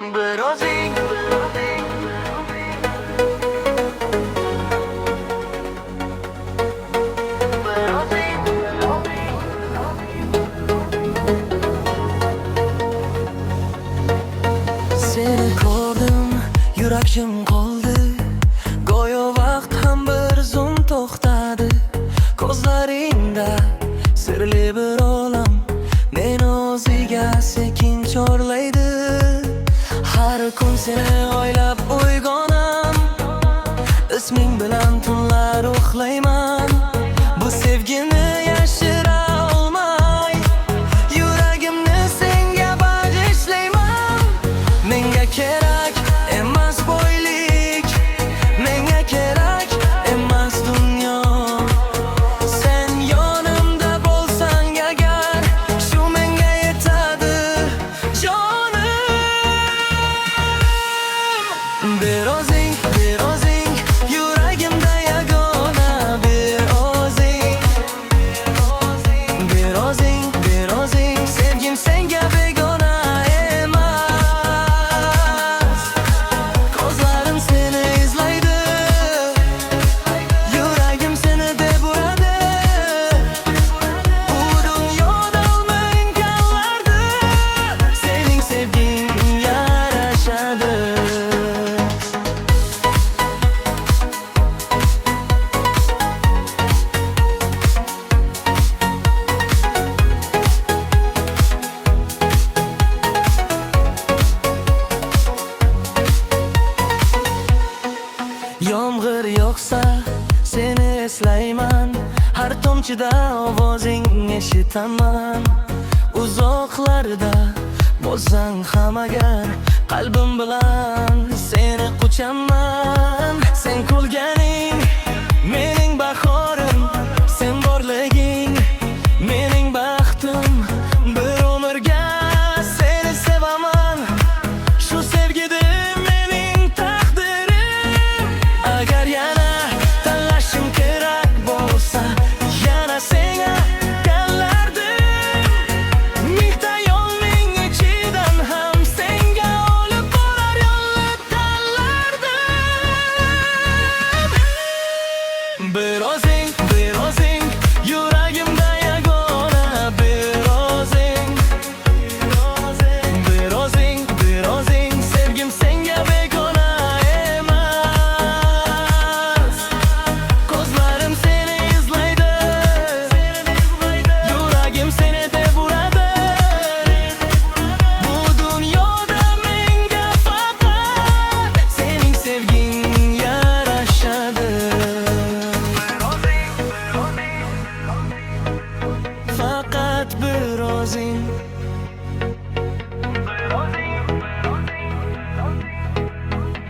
bir o'zing. Seni ko'rdim, yuragim qoldi. Go'yo vaqt ham bir zum to'xtadi. Ko'zlaringda sirli bir olam meni o'ziga sekin chorlaydi. Har kun seni o'ylab uyg'onam, isming bilan tunlar uxlayman. Bu sevgini yashira olmay, yuragimni senga bag'ishlayman. Menga kerak emas boylik, menga kerak emas dunyo. Sen yonimda bo'lsang agar, shu menga yetadi jonim. Bir o'zing, yuragimda yagona. Bir o'zing, sevgim senga begona emas. Ko'zlarim seni izlaydi, yuragim seni deb uradi. Bu dunyoda olmagan kanlardi, sening sevging yarashadi. Yomg'ir yog'sa seni eslayman, har tomchida ovozing eshitaman. Uzoqlarda bo'lsang ham agar, qalbim bilan seni quchaman. Sen kulganing mening bahorim, sen borliging mening baxtim. Bir umrga seni sevaman, shu sevgidir mening taqdirim. Agar yana tanlashim kerak bo'lsa, yana senga tanlardim. Mingta yo'lning ichidan ham senga olib borar yo'lni tanlardim. Bir o'zing, yuragimda yagona. Bir o'zing, sevgim senga begona emas. Ko'zlarim seni izlaydi, yuragim seni deb uradi. Bu dunyoda menga faqat sening sevging yarashadi. Faqat bir o'zing,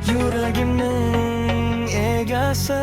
yuragimning egasi.